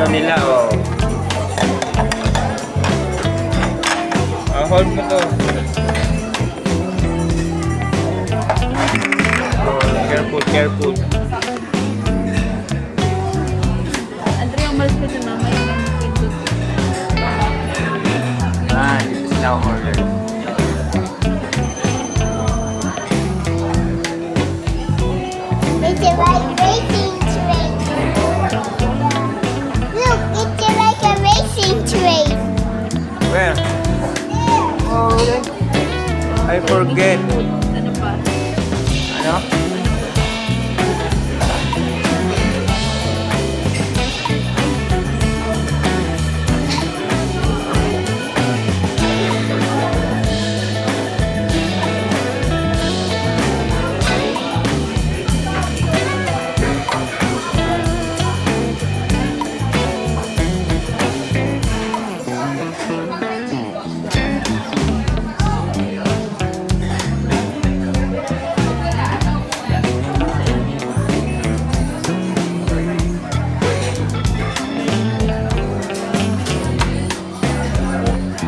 menu nila, oh. Hold mo to. Oh, careful, careful. Andre, umalis ka dyan, mama. Yung pindot. This is now ordered. It's like racing train. Look, it's like a racing train. Where? Oh, really? I forget. Ano pa? Ano?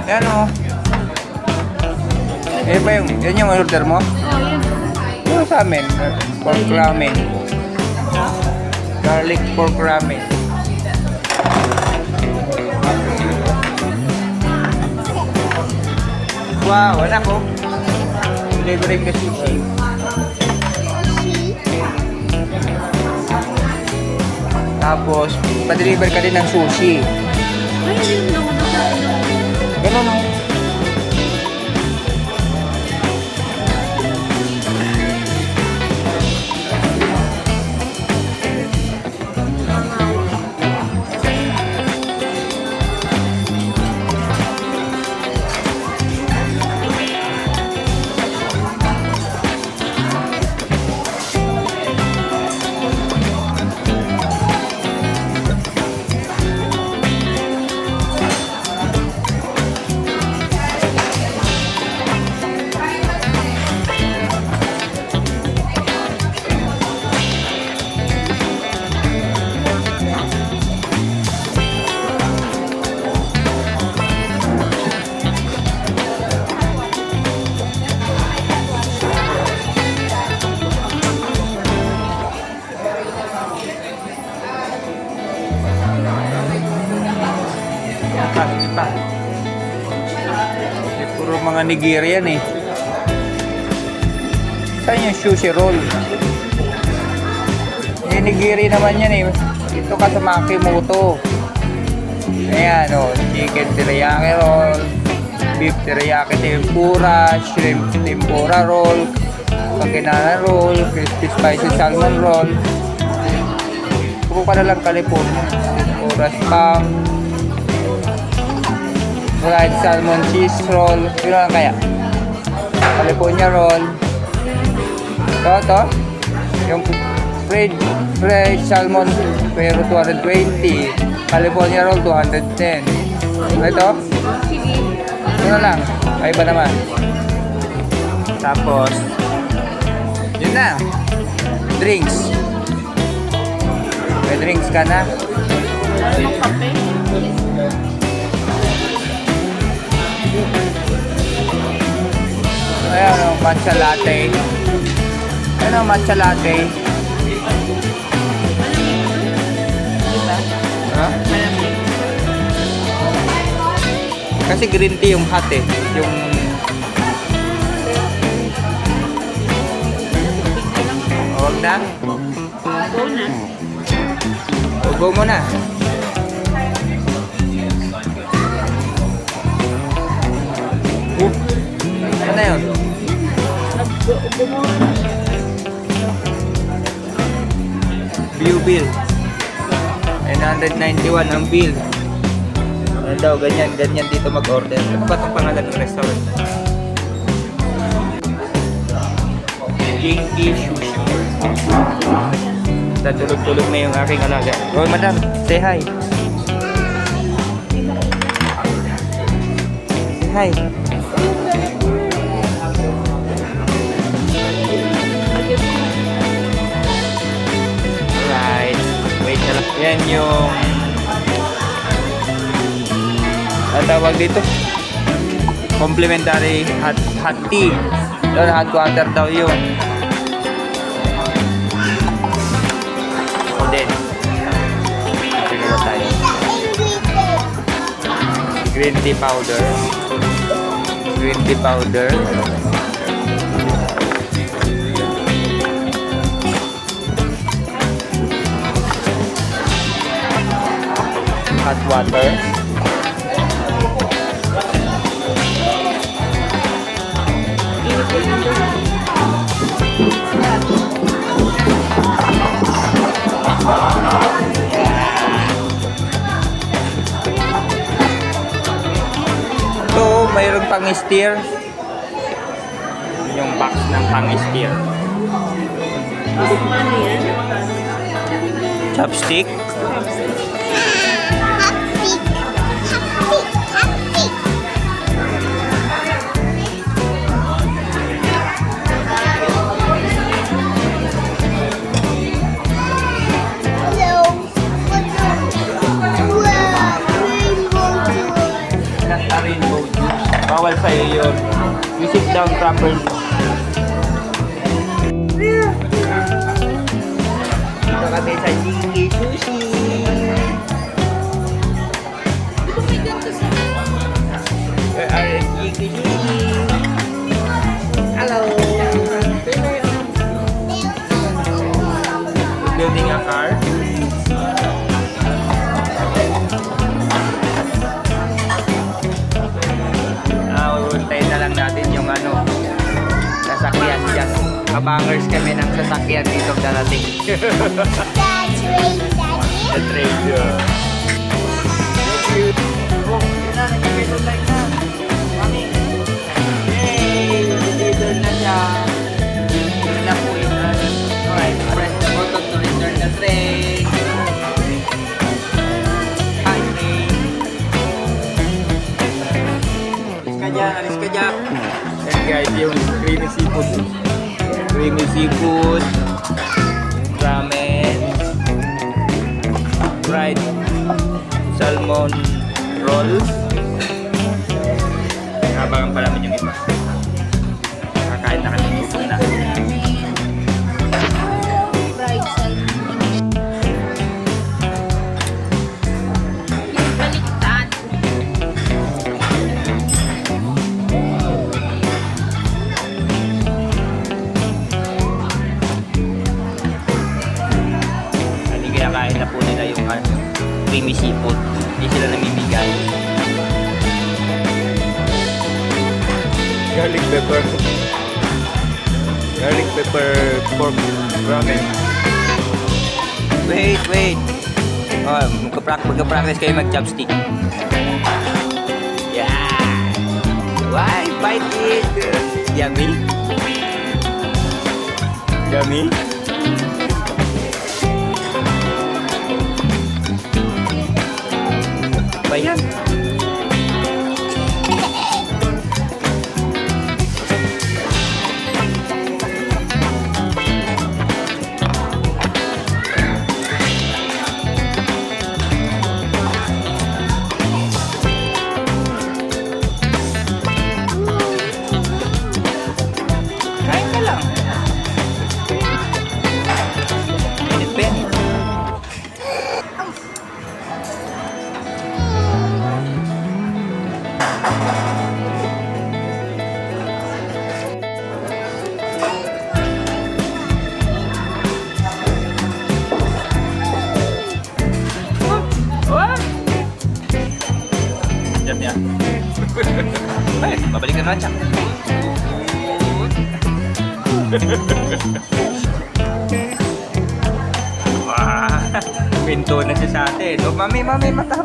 Yan o. Yan yung order mo? Oh, yun. Yung sa amin, pork ramen. Garlic pork ramen. Wow, wala ko. Delivering the sushi. Tapos, pa-deliver ka din ng sushi. Ay, hindi mo naman nasabi na. Ganun o. Pa. Puro mga Nigerian eh. Saan yung sushi roll? Nigeria naman yan eh. Ito ka sa Makimoto. Ayan o. Chicken teriyaki roll. Beef teriyaki tempura. Shrimp tempura roll. Kakinana roll. Crispy spicy salmon roll. Puro ka na lang California. Tempura spam. Fried salmon cheese roll. Yun lang kaya. California roll. Ito. Yung fried salmon pero 220. California roll 210. Ito. Ito na lang. Ay iba naman. Tapos yun na. Drinks. May drinks ka na. Anong kape? Ayan o, matcha latte. Ayan o, matcha latte. Diba? Ha? Malamig. Kasi green tea yung hot eh. Yung... Huwag na. Go na. Ugo mo na. Ano yun? Nag-ubo mo. View bill. 991 ang bill. Ano daw, ganyan dito mag-order. Ano ba itong pangalan ng restaurant? Jinky Sushi. Natulog-tulog na yung aking alaga. Oh, madam, say hi. Say hi. Alright. Wait na lang. Yan yung Ang tawag dito? Complimentary hot tea. Yun, hot water daw yun. And then, siguro tayo. Green tea powder. Green tea powder. Hot water. Ito, mayroon pang steer. Yung box ng pang steer. Ano yan? Chopstick. Nasa rainbow juice. Bawal sa'yo yun. You sit down properly. Dito kami sa Jinky Sushi. Where are Jinky Sushi? Hello. Building a car. Untayin na lang natin yung sasakyan dyan. Kabangers kami ng sasakyan dito darating. The train. Oh, yun na, nag-deliver na. Mami. Yay! Nag-deliver na siya. Yun na po yun. Alright, press the button to return the train. Hi, train. Alis ka dyan. And guys, yung creamy seafood. Creamy seafood. Ramen. Fried salmon roll. Habangan pa namin yung iba. Kakain na kami. Gusto na. Fried salmon. Yung baliktad. Kinakain na po nila yung creamy seafood. Hindi sila namimigay. Garlic pepper. Garlic pepper pork ramen. Wait. Oh, magka-practice kayo mag-chopstick. Yeah! Why? Bite it! Yummy? Yummy? Ba yan? Kain ka lang. Init pa yan. Diyan niya. Ay, babalik ka na siya. Wah, pinto na siya sa atin. Oh, mami, mata.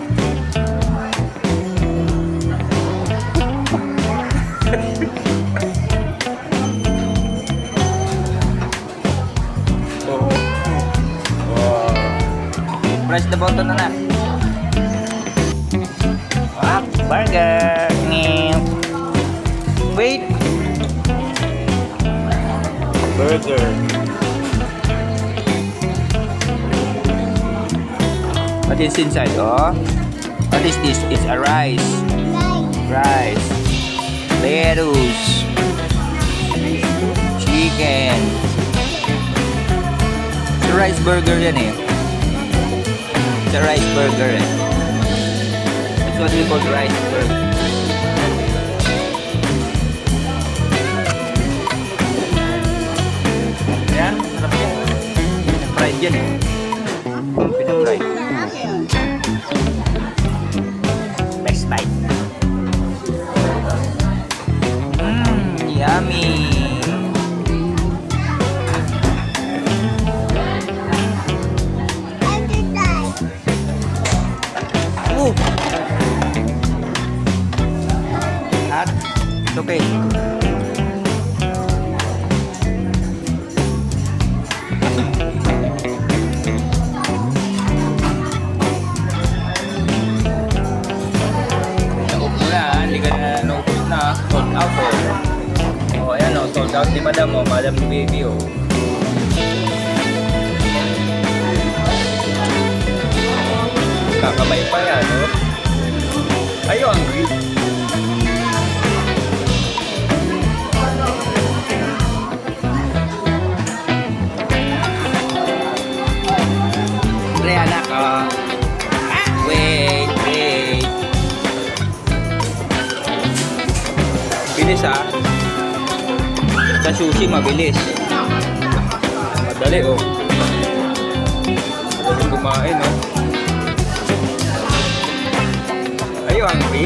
Oh. Press the button na. Burger. Wait. Burger. What is inside? Oh, what is this? It's a rice. rice, lettuce, chicken. It's a rice burger yan eh. It's a rice burger eh. That's what we call rice burger. Yan, sarap yan. Fried yan eh. Pinag-fried. Next bite. Yummy. Ooh. Hot. It's okay. Hindi ka na naubos na, sold out oh. Ayan o, sold out ni madam o, madam baby o. Kakamay pa yan o. Are you hungry? Andre anak o. Wait. Bilis ha. Sa sushi mabilis. Madali oh. Madali kumain oh. Are you hungry?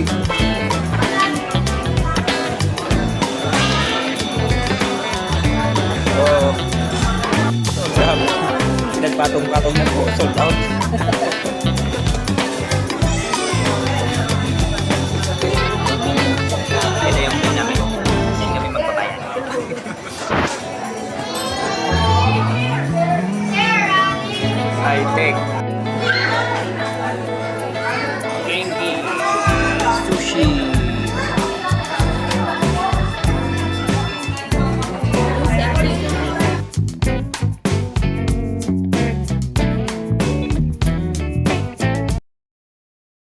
Oh. Sold out. Nagpatong-patong na po. Sold out.